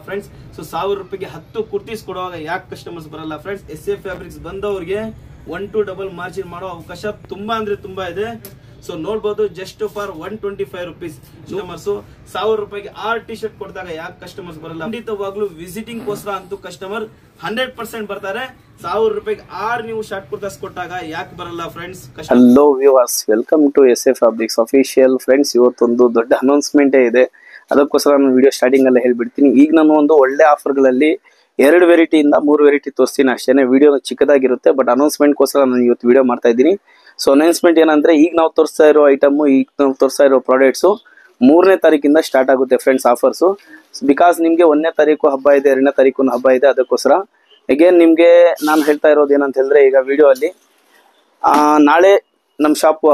Friends. So 1000 ರೂಪಾಯಿಗೆ 10 ಕುರ್ತೀಸ್ ಕೊಡುವಾಗ ಯಾಕೆ ಕಸ್ಟಮರ್ಸ್ ಬರಲ್ಲ ಫ್ರೆಂಡ್ಸ್? ಎಸ್ಎ ಫ್ಯಾಬ್ರಿಕ್ಸ್ ಬಂದವರಿಗೆ 1 to ಡಬಲ್ ಮಾರ್ಜಿನ್ ಮಾಡೋ ಅವಕಾಶ ತುಂಬಾ ಅಂದ್ರೆ ತುಂಬಾ ಇದೆ. ಸೊ ನೋಡಬಹುದು, ಜಸ್ಟ್ ಫಾರ್ 125 ರೂಪೀಸ್ ಕಸ್ಟಮರ್ಸ್ 1000 ರೂಪಾಯಿಗೆ 6 ಟಿ ಶರ್ಟ್ ಕೊಡಿದಾಗ ಯಾಕೆ ಕಸ್ಟಮರ್ಸ್ ಬರಲ್ಲ? ಖಂಡಿತವಾಗ್ಲೂ ವಿಸಿಟಿಂಗ್ ಗೋಸ್ಕರ ಅಂತೂ ಕಸ್ಟಮರ್ 100% ಬರ್ತಾರೆ. 1000 ರೂಪಾಯಿಗೆ 6 ನೀವು ಶರ್ಟ್ ಕುರ್ತಾಸ್ ಕೊಟ್ಟಾಗ ಯಾಕೆ ಬರಲ್ಲ friends? Hello viewers, welcome to SA fabrics official. Friends, ಇವತ್ತೊಂದು ದೊಡ್ಡ ಅನೌನ್ಸ್ಮೆಂಟ್ ಇದೆ. ಅದಕ್ಕೋಸ್ಕರ ನಾನು ವಿಡಿಯೋ ಸ್ಟಾರ್ಟಿಂಗ್ ಅಲ್ಲೇ ಹೇಳ್ಬಿಡ್ತೀನಿ. ಈಗ ನಾನು ಒಂದು ಒಳ್ಳೆ ಆಫರ್ಗಳಲ್ಲಿ 2 ವೆರೈಟಿಯಿಂದ 3 ವೆರೈಟಿ ತೋರಿಸ್ತೀನಿ ಅಷ್ಟೇ. ವಿಡಿಯೋ ಚಿಕ್ಕದಾಗಿರುತ್ತೆ, ಬಟ್ ಅನೌನ್ಸ್ಮೆಂಟ್ಗೋಸ್ಕರ ನಾನು ಇವತ್ತು ವಿಡಿಯೋ ಮಾಡ್ತಾ ಇದ್ದೀನಿ. ಸೊ ಅನೌನ್ಸ್ಮೆಂಟ್ ಏನಂದ್ರೆ, ಈಗ ನಾವು ತೋರಿಸ್ತಾ ಇರೋ ಐಟಮ್, ಈಗ ನಾವು ತೋರಿಸ್ತಾ ಇರೋ ಪ್ರಾಡಕ್ಟ್ಸು 3ನೇ ತಾರೀಕಿಂದ ಸ್ಟಾರ್ಟ್ ಆಗುತ್ತೆ ಫ್ರೆಂಡ್ಸ್ ಆಫರ್ಸು. ಬಿಕಾಸ್ ನಿಮಗೆ 1ನೇ ತಾರೀಕು ಹಬ್ಬ ಇದೆ, 2ನೇ ತಾರೀಕು ಹಬ್ಬ ಇದೆ. ಅದಕ್ಕೋಸ್ಕರ ಅಗೇನ್ ನಿಮಗೆ ನಾನು ಹೇಳ್ತಾ ಇರೋದು ಏನಂತ ಹೇಳಿದ್ರೆ, ಈಗ ವಿಡಿಯೋ ಅಲ್ಲಿ ನಾಳೆ ನಮ್ಮ ಶಾಪ್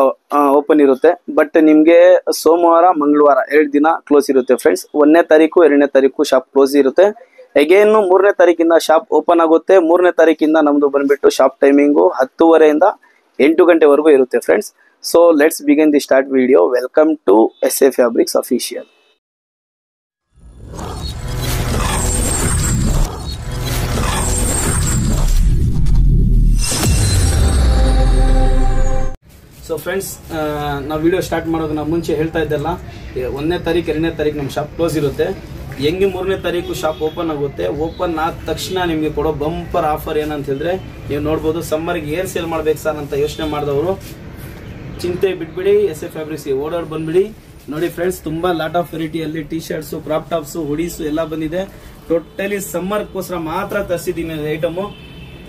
ಓಪನ್ ಇರುತ್ತೆ, ಬಟ್ ನಿಮಗೆ ಸೋಮವಾರ ಮಂಗಳವಾರ 2 ದಿನ ಕ್ಲೋಸ್ ಇರುತ್ತೆ ಫ್ರೆಂಡ್ಸ್. 1ನೇ ತಾರೀಕು 2ನೇ ತಾರೀಕು ಶಾಪ್ ಕ್ಲೋಸ್ ಇರುತ್ತೆ. ಅಗೇನ್ 3ನೇ ತಾರೀಕಿಂದ ಶಾಪ್ ಓಪನ್ ಆಗುತ್ತೆ. 3ನೇ ತಾರೀಕಿಂದ ನಮ್ದು ಬಂದ್ಬಿಟ್ಟು ಶಾಪ್ ಟೈಮಿಂಗು 10:30 8 ಗಂಟೆವರೆಗೂ ಇರುತ್ತೆ friends. So let's begin the start video. Welcome to SA fabrics official. So friends, ನಾವು ವಿಡಿಯೋ ಸ್ಟಾರ್ಟ್ ಮಾಡೋದನ್ನ ಮುಂಚೆ ಹೇಳ್ತಾ ಇದ್ದಲ್ಲ, 1ನೇ ತಾರೀಕು 2ನೇ ತಾರೀಕು ನಮ್ಮ ಶಾಪ್ ಕ್ಲೋಸ್ ಇರುತ್ತೆ. ಹೆಂಗೆ 3ನೇ ತಾರೀಕು ಶಾಪ್ ಓಪನ್ ಆಗುತ್ತೆ. ಓಪನ್ ಆದ ತಕ್ಷಣ ನಿಮಗೆ ಕೊಡೋ ಬಂಪರ್ ಆಫರ್ ಏನಂತ ಹೇಳಿದ್ರೆ, ನೀವು ನೋಡ್ಬೋದು, ಸಮ್ಮರ್ಗೆ ಏನ್ ಸೇಲ್ ಮಾಡ್ಬೇಕು ಸರ್ ಅಂತ ಯೋಚನೆ ಮಾಡಿದವರು ಚಿಂತೆ ಬಿಟ್ಬಿಡಿ, ಎಸ್ಎ ಫ್ಯಾಬ್ರಿಕ್ಸ್ ಓಡರ್ ಬಂದ್ಬಿಡಿ. ನೋಡಿ ಫ್ರೆಂಡ್ಸ್, ತುಂಬಾ ಲಾಟ್ ಆಫ್ ವೆರೈಟಿಯಲ್ಲಿ T shirts, crop tops, hoodies ಎಲ್ಲ ಬಂದಿದೆ. ಟೋಟಲಿ ಸಮ್ಮರ್ಗೋಸ್ಕರ ಮಾತ್ರ ತರಿಸಿದ್ದೀನಿ ಐಟಮು.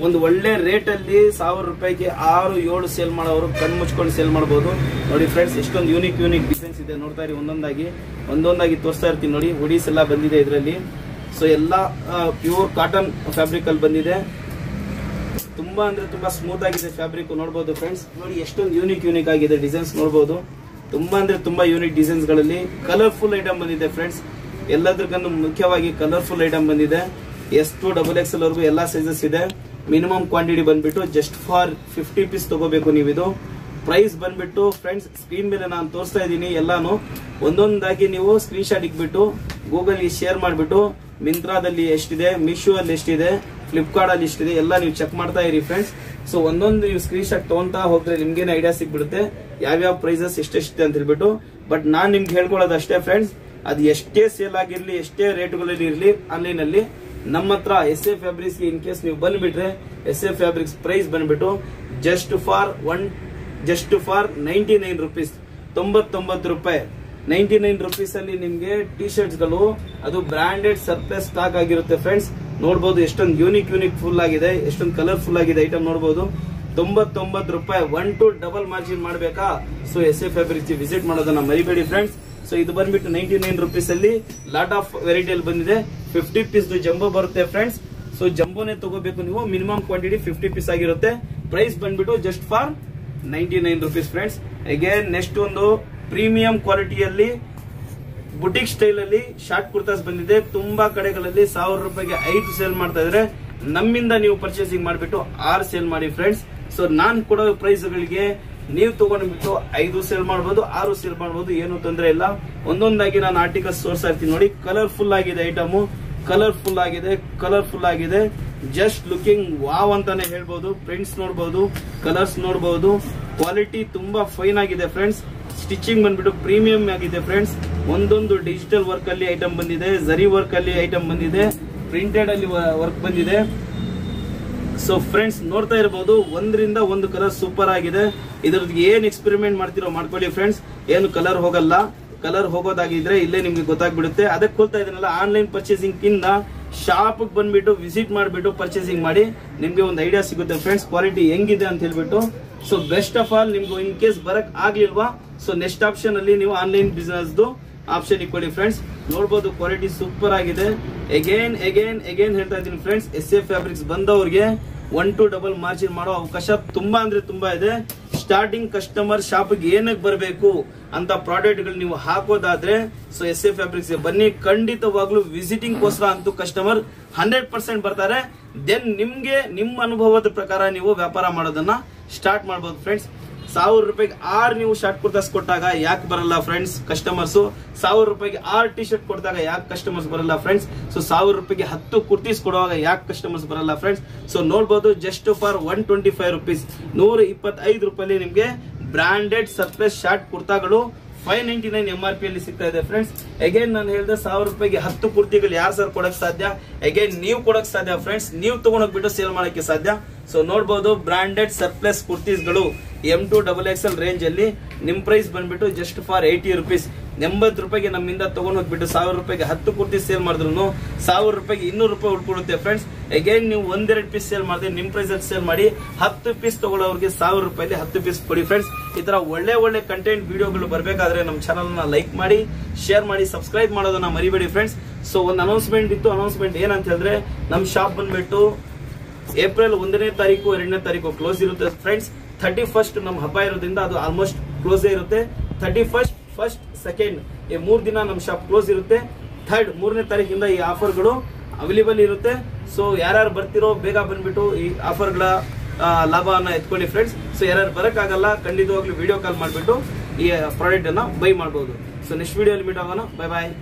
ಒಂದು ಒಳ್ಳೆ ರೇಟ್ ಅಲ್ಲಿ 1000 ರೂಪಾಯಿಗೆ 6-7 ಸೇಲ್ ಮಾಡೋರು ಕಣ್ ಮುಚ್ಕೊಂಡು ಸೇಲ್ ಮಾಡಬಹುದು. ನೋಡಿ ಫ್ರೆಂಡ್ಸ್, ಎಷ್ಟೊಂದು ಯೂನಿಕ್ ಡಿಸೈನ್ಸ್ ಇದೆ. ನೋಡ್ತಾ ಇರಿ, ಒಂದೊಂದಾಗಿ ತೋರಿಸ್ತಾ ಇರ್ತೀನಿ. ನೋಡಿ, ಹುಡೀಸ್ ಎಲ್ಲ ಬಂದಿದೆ ಇದರಲ್ಲಿ. ಸೊ ಎಲ್ಲ ಪ್ಯೂರ್ ಕಾಟನ್ ಫ್ಯಾಬ್ರಿಕ್ ಅಲ್ಲಿ ಬಂದಿದೆ. ತುಂಬಾ ಅಂದ್ರೆ ತುಂಬಾ ಸ್ಮೂತ್ ಆಗಿದೆ ಫ್ಯಾಬ್ರಿಕ್. ನೋಡಬಹುದು ಫ್ರೆಂಡ್ಸ್, ನೋಡಿ ಎಷ್ಟೊಂದು ಯೂನಿಕ್ ಆಗಿದೆ ಡಿಸೈನ್ಸ್. ನೋಡಬಹುದು, ತುಂಬಾ ಅಂದ್ರೆ ತುಂಬಾ ಯೂನಿಕ್ ಡಿಸೈನ್ಸ್ ಗಳಲ್ಲಿ ಕಲರ್ಫುಲ್ ಐಟಮ್ ಬಂದಿದೆ ಫ್ರೆಂಡ್ಸ್. ಎಲ್ಲದಕ್ಕೂ ಮುಖ್ಯವಾಗಿ ಕಲರ್ಫುಲ್ ಐಟಮ್ ಬಂದಿದೆ. S to XXL ವರೆಗೂ ಎಲ್ಲಾ ಸೈಜಸ್ ಇದೆ. ಮಿನಿಮಮ್ ಕ್ವಾಂಟಿಟಿ ಬಂದ್ಬಿಟ್ಟು ಜಸ್ಟ್ ಫಾರ್ 50 ಪೀಸ್ ತಗೋಬೇಕು ನೀವು. ಇದು ಪ್ರೈಸ್ ಬಂದ್ಬಿಟ್ಟು ಫ್ರೆಂಡ್ಸ್ ಸ್ಕ್ರೀನ್ ಮೇಲೆ ನಾನು ತೋರಿಸ್ತಾ ಇದ್ದೀನಿ. ಎಲ್ಲಾನು ಒಂದೊಂದಾಗಿ ನೀವು ಸ್ಕ್ರೀನ್ ಶಾಟ್ ಇಟ್ಬಿಟ್ಟು ಗೂಗಲ್ ಶೇರ್ ಮಾಡಿಬಿಟ್ಟು ಮಿಂತ್ರಾದಲ್ಲಿ ಎಷ್ಟಿದೆ, ಮೀಶೋ ಅಲ್ಲಿ ಎಷ್ಟಿದೆ, ಫ್ಲಿಪ್ಕಾರ್ಟ್ ಅಲ್ಲಿ ಎಷ್ಟಿದೆ ಎಲ್ಲ ನೀವು ಚೆಕ್ ಮಾಡ್ತಾ ಇರಿ ಫ್ರೆಂಡ್ಸ್. ಸೊ ಒಂದೊಂದು ನೀವು ಸ್ಕ್ರೀನ್ ಶಾಟ್ ತಗೊಂತಾ ಹೋದ್ರೆ ನಿಮ್ಗೇನೆ ಐಡಿಯಾ ಸಿಗ್ಬಿಡುತ್ತೆ ಯಾವ್ಯಾವ ಪ್ರೈಸಸ್ ಎಷ್ಟೆಷ್ಟಿದೆ ಅಂತ ಹೇಳ್ಬಿಟ್ಟು. ಬಟ್ ನಾನ್ ನಿಮ್ಗೆ ಹೇಳ್ಕೊಳ್ಳೋದು ಅಷ್ಟೇ ಫ್ರೆಂಡ್ಸ್, ಅದು ಎಷ್ಟೇ ಸೇಲ್ ಆಗಿರ್ಲಿ, ಎಷ್ಟೇ ರೇಟ್ಗಳಲ್ಲಿ ಇರ್ಲಿ, ಆನ್ಲೈನ್ ಅಲ್ಲಿ ನಮ್ಮ ಹತ್ರ ಎಸ್ಎ ಫ್ಯಾಬ್ರಿಕ್ಸ್ ಇನ್ ಕೇಸ್ ನೀವು ಬಂದ್ಬಿಟ್ರೆ, ಎಸ್ಎ ಫ್ಯಾಬ್ರಿಕ್ಸ್ ಪ್ರೈಸ್ ಬಂದ್ಬಿಟ್ಟು ಜಸ್ಟ್ ಫಾರ್ 99 ರೂಪೀಸ್, 99 ರೂಪಾಯಿ. 99 ರೂಪೀಸ್ ಅಲ್ಲಿ ನಿಮ್ಗೆ ಟಿ ಶರ್ಟ್ಸ್ ಗಳು, ಅದು ಬ್ರಾಂಡೆಡ್ ಸರ್ಪ್ಲಸ್ ಸ್ಟಾಕ್ ಆಗಿರುತ್ತೆ ಫ್ರೆಂಡ್ಸ್. ನೋಡಬಹುದು ಎಷ್ಟೊಂದು ಯೂನಿಕ್ ಫುಲ್ ಆಗಿದೆ, ಎಷ್ಟೊಂದು ಕಲರ್ಫುಲ್ ಆಗಿದೆ ಐಟಮ್. ನೋಡಬಹುದು 99 ರೂಪಾಯಿ. 1 to ಡಬಲ್ ಮಾರ್ಜಿನ್ ಮಾಡಬೇಕಾ? ಸೊ ಎಸ್ಎ ಫ್ಯಾಬ್ರಿಕ್ಸ್ ವಿಸಿಟ್ ಮಾಡೋದನ್ನ ಮರಿಬೇಡಿ ಫ್ರೆಂಡ್ಸ್. ಸೊ ಇದು ಬಂದ್ಬಿಟ್ಟು 99 ರೂಪೀಸ್ ಅಲ್ಲಿ ಲಾಟ್ ಆಫ್ ವೆರೈಟಿ ಅಲ್ಲಿ ಬಂದಿದೆ. 50 ಪೀಸ್ ಜಂಬೋ ಬರುತ್ತೆ ಫ್ರೆಂಡ್ಸ್. ಸೊ ಜಂಬೋನೇ ತಗೋಬೇಕು ನೀವು. ಮಿನಿಮಮ್ ಕ್ವಾಂಟಿಟಿ 50 ಪೀಸ್ ಆಗಿರುತ್ತೆ. ಪ್ರೈಸ್ ಬಂದ್ಬಿಟ್ಟು just for 99 rupees friends. Again next ಒಂದು ಪ್ರೀಮಿಯಂ ಕ್ವಾಲಿಟಿಯಲ್ಲಿ ಬುಟಿಕ್ ಸ್ಟೈಲ್ ಅಲ್ಲಿ ಶಾರ್ಟ್ ಕುರ್ತಾಸ್ ಬಂದಿದೆ. ತುಂಬಾ ಕಡೆಗಳಲ್ಲಿ 1000 ರೂಪಾಯಿಗೆ 5 ಸೇಲ್ ಮಾಡ್ತಾ ಇದ್ರೆ, ನಮ್ಮಿಂದ ನೀವು ಪರ್ಚೇಸಿಂಗ್ ಮಾಡಿಬಿಟ್ಟು 6 ಸೇಲ್ ಮಾಡಿ ಫ್ರೆಂಡ್ಸ್. ಸೊ ನಾನ್ ಕೊಡೋ ಪ್ರೈಸ್ ಗಳಿಗೆ ನೀವು ತಗೊಂಡ್ಬಿಟ್ಟು 5 ಸೇಲ್ ಮಾಡಬಹುದು, 6 ಸೇಲ್ ಮಾಡಬಹುದು, ಏನು ತೊಂದರೆ ಇಲ್ಲ. ಒಂದೊಂದಾಗಿ ನಾನು ಆರ್ಟಿಕಲ್ಸ್ ತೋರಿಸ್ತಾ ಇರ್ತೀನಿ. ನೋಡಿ, ಕಲರ್ಫುಲ್ ಆಗಿದೆ ಐಟಮು, ಕಲರ್ಫುಲ್ ಆಗಿದೆ. ಜಸ್ಟ್ ಲುಕಿಂಗ್ ವಾವ್ ಅಂತಾನೆ ಹೇಳ್ಬಹುದು. ಪ್ರಿಂಟ್ಸ್ ನೋಡಬಹುದು, ಕಲರ್ಸ್ ನೋಡಬಹುದು, ಕ್ವಾಲಿಟಿ ತುಂಬಾ ಫೈನ್ ಆಗಿದೆ ಫ್ರೆಂಡ್ಸ್. ಸ್ಟಿಚಿಂಗ್ ಬಂದ್ಬಿಟ್ಟು ಪ್ರೀಮಿಯಂ ಆಗಿದೆ ಫ್ರೆಂಡ್ಸ್. ಒಂದೊಂದು ಡಿಜಿಟಲ್ ವರ್ಕ್ ಅಲ್ಲಿ ಐಟಮ್ ಬಂದಿದೆ, ಜರಿ ವರ್ಕ್ ಅಲ್ಲಿ ಐಟಮ್ ಬಂದಿದೆ, ಪ್ರಿಂಟೆಡ್ ಅಲ್ಲಿ ವರ್ಕ್ ಬಂದಿದೆ. ಸೊ ಫ್ರೆಂಡ್ಸ್, ನೋಡ್ತಾ ಇರಬಹುದು, ಒಂದರಿಂದ ಒಂದು ಕಲರ್ ಸೂಪರ್ ಆಗಿದೆ. ಇದ್ರದ್ದು ಏನ್ ಎಕ್ಸ್ಪೆರಿಮೆಂಟ್ ಮಾಡ್ತಿರೋ ಮಾಡ್ಕೊಳ್ಳಿ ಫ್ರೆಂಡ್ಸ್. ಏನು ಕಲರ್ ಹೋಗಲ್ಲ. ಕಲರ್ ಹೋಗೋದಾಗಿದ್ರೆ ಇಲ್ಲೇ ನಿಮ್ಗೆ ಗೊತ್ತಾಗ್ಬಿಡುತ್ತೆ. ಅದಕ್ಕೆ ಕೊಡ್ತಾ ಇದನ್ನಲ್ಲ, ಆನ್ಲೈನ್ ಪರ್ಚೇಸಿಂಗ್ ಇಂದ ಶಾಪ್ ಬಂದ್ಬಿಟ್ಟು ವಿಸಿಟ್ ಮಾಡಿಬಿಟ್ಟು ಪರ್ಚೇಸಿಂಗ್ ಮಾಡಿ ನಿಮ್ಗೆ ಒಂದು ಐಡಿಯಾ ಸಿಗುತ್ತೆ ಫ್ರೆಂಡ್ಸ್, ಕ್ವಾಲಿಟಿ ಹೆಂಗಿದೆ ಅಂತ ಹೇಳ್ಬಿಟ್ಟು. ಸೊ ಬೆಸ್ಟ್ ಆಫ್ ಆಲ್, ನಿಮ್ಗೆ ಇನ್ ಕೇಸ್ ಬರಕ್ ಆಗ್ಲಿಲ್ವಾ, ಸೊ ನೆಕ್ಸ್ಟ್ ಆಪ್ಷನ್ ಅಲ್ಲಿ ನೀವು ಆನ್ಲೈನ್ ಬಿಸ್ನೆಸ್ ಆಪ್ಷನ್ ಇಟ್ಕೊಳ್ಳಿ ಫ್ರೆಂಡ್ಸ್. ನೋಡಬಹುದು, ಕ್ವಾಲಿಟಿ ಸೂಪರ್ ಆಗಿದೆ. ಅಗೇನ್ ಹೇಳ್ತಾ ಇದ್ದೀನಿ ಫ್ರೆಂಡ್ಸ್, ಎಸ್ಎ ಫ್ಯಾಬ್ರಿಕ್ಸ್ ಬಂದವರಿಗೆ 1 to ಡಬಲ್ ಮಾರ್ಜಿನ್ ಮಾಡೋ ಅವಕಾಶ ತುಂಬಾ ಅಂದ್ರೆ ತುಂಬಾ ಇದೆ. ಸ್ಟಾರ್ಟಿಂಗ್ ಕಸ್ಟಮರ್ ಶಾಪ್ಗೆ ಏನಕ್ಕೆ ಬರಬೇಕು ಅಂತ ಪ್ರಾಡಕ್ಟ್ ಗಳು ನೀವು ಹಾಕೋದಾದ್ರೆ, ಸೊ ಎಸ್ಎ ಫ್ಯಾಬ್ರಿಕ್ಸ್ ಬನ್ನಿ. ಖಂಡಿತವಾಗ್ಲೂ ವಿಸಿಟಿಂಗ್ ಗೋಸ್ಕರ ಅಂತೂ ಕಸ್ಟಮರ್ 100% ಬರ್ತಾರೆ. ದೆನ್ ನಿಮ್ಗೆ ನಿಮ್ಮ ಅನುಭವದ ಪ್ರಕಾರ ನೀವು ವ್ಯಾಪಾರ ಮಾಡೋದನ್ನ ಸ್ಟಾರ್ಟ್ ಮಾಡಬಹುದು ಫ್ರೆಂಡ್ಸ್. 1000 ರೂಪಾಯಿಗೆ 6 ನೀವು ಶಾರ್ಟ್ ಕುರ್ತಾಸ್ ಕೊಟ್ಟಾಗ ಯಾಕೆ ಬರಲ್ಲ ಫ್ರೆಂಡ್ಸ್ ಕಸ್ಟಮರ್ಸ್? 1000 ರೂಪಾಯಿಗೆ 6 ಟಿ ಶರ್ಟ್ ಕೊಟ್ಟಾಗ ಯಾಕೆ ಕಸ್ಟಮರ್ಸ್ ಬರಲ್ಲ ಫ್ರೆಂಡ್ಸ್? ಸೊ 1000 ರೂಪಾಯಿಗೆ 10 ಕುರ್ತೀಸ್ ಕೊಡುವಾಗ ಯಾಕೆ ಕಸ್ಟಮರ್ಸ್ ಬರಲ್ಲ ಫ್ರೆಂಡ್ಸ್? ಸೊ ನೋಡಬಹುದು ಜಸ್ಟ್ ಫಾರ್ 125 ರುಪೀಸ್, 125 ರೂಪಾಯಿ ನಿಮ್ಗೆ ಬ್ರಾಂಡೆಡ್ ಸರ್ಪ್ಲಸ್ ಶಾರ್ಟ್ ಕುರ್ತಾಗಳು 599 MRP ಅಲ್ಲಿ ಸಿಗ್ತಾ ಇದೆ ಫ್ರೆಂಡ್ಸ್. ಅಗೇನ್ ನಾನು ಹೇಳಿದೆ 1000 ರೂಪಾಯಿಗೆ 10 ಕುರ್ತಿಗಳು ಯಾರು ಸರ್ ಕೊಡಕ್ ಸಾಧ್ಯ? ಅಗೇನ್ ನೀವು ಕೊಡಕ್ ಸಾಧ್ಯ ಫ್ರೆಂಡ್ಸ್, ನೀವು ತಗೊಂಡೋಗ್ಬಿಟ್ಟು ಸೇಲ್ ಮಾಡಕ್ಕೆ ಸಾಧ್ಯ. ಸೊ ನೋಡಬಹುದು ಬ್ರಾಂಡೆಡ್ ಸರ್ಪ್ಲಸ್ ಕುರ್ತೀಸ್ಗಳು M2 XXL ರೇಂಜ್ ಅಲ್ಲಿ ನಿಮ್ ಪ್ರೈಸ್ ಬಂದ್ಬಿಟ್ಟು ಜಸ್ಟ್ ಫಾರ್ 80 ರುಪೀಸ್. 80 ರೂಪಾಯಿಗೆ ನಮ್ಮಿಂದ ತಗೊಂಡ್ ಹೋಗ್ಬಿಟ್ಟು 1000 ರೂಪಾಯಿಗೆ 10 ಕುರ್ತಿ ಸೇಲ್ ಮಾಡಿದ್ರು 1000 ರೂಪಾಯಿಗೆ 200 ರೂಪಾಯಿ ಉಳ್ಕೊಡುತ್ತೆ ಫ್ರೆಂಡ್ಸ್. ಅಗೇನ್ ನೀವು 1-2 ಪೀಸ್ ಸೇಲ್ ಮಾಡಿದ್ರೆ ನಿಮ್ ಪ್ರೈಸ್ ಅಲ್ಲಿ ಸೇಲ್ ಮಾಡಿ 10 ಪೀಸ್ ತಗೊಳ್ಳೋರಿಗೆ 1000 ರೂಪಾಯಿಲಿ 10 ಪೀಸ್ ಕೊಡಿ ಫ್ರೆಂಡ್ಸ್. ಈ ತರ ಒಳ್ಳೆ ಕಂಟೆಂಟ್ ವಿಡಿಯೋಗಳು ಬರ್ಬೇಕಾದ್ರೆ ನಮ್ಮ ಚಾನಲ್ ನ ಲೈಕ್ ಮಾಡಿ, ಶೇರ್ ಮಾಡಿ, ಸಬ್ಸ್ಕ್ರೈಬ್ ಮಾಡೋದನ್ನ ಮರಿಬೇಡಿ ಫ್ರೆಂಡ್ಸ್. ಸೊ ಒಂದು ಅನೌನ್ಸ್ಮೆಂಟ್ ಇತ್ತು. ಅನೌನ್ಸ್ಮೆಂಟ್ ಏನಂತ ಹೇಳಿದ್ರೆ ನಮ್ಮ ಶಾಪ್ ಬಂದ್ಬಿಟ್ಟು ಏಪ್ರಿಲ್ 1ನೇ ತಾರೀಕು 2ನೇ ತಾರೀಕು ಕ್ಲೋಸ್ ಇರುತ್ತೆ ಫ್ರೆಂಡ್ಸ್. 31st ನಮ್ಮ ಹಬ್ಬ ಇರೋದ್ರಿಂದ ಅದು ಆಲ್ಮೋಸ್ಟ್ ಕ್ಲೋಸ್ ಇರುತ್ತೆ. 31st, 1st, 2nd ಈ 3 ದಿನ ನಮ್ಮ ಶಾಪ್ ಕ್ಲೋಸ್ ಇರುತ್ತೆ. 3ನೇ ತಾರೀಕಿಂದ ಈ ಆಫರ್ಗಳು ಅವೈಲೇಬಲ್ ಇರುತ್ತೆ. ಸೊ ಯಾರ್ಯಾರು ಬರ್ತಿರೋ ಬೇಗ ಬಂದ್ಬಿಟ್ಟು ಈ ಆಫರ್ಗಳ ಲಾಭವನ್ನ ಎತ್ಕೊಳ್ಳಿ ಫ್ರೆಂಡ್ಸ್. ಸೊ ಯಾರ್ಯಾರು ಬರಕ್ಕಾಗಲ್ಲ ಖಂಡಿತವಾಗ್ಲೂ ವಿಡಿಯೋ ಕಾಲ್ ಮಾಡಿಬಿಟ್ಟು ಈ ಪ್ರಾಡಕ್ಟ್ ಅನ್ನ ಬೈ ಮಾಡಬಹುದು. ಸೊ ನೆಕ್ಸ್ಟ್ ವಿಡಿಯೋಲಿ ಮೀಟ್ ಆಗೋಣ. ಬೈ ಬಾಯ್.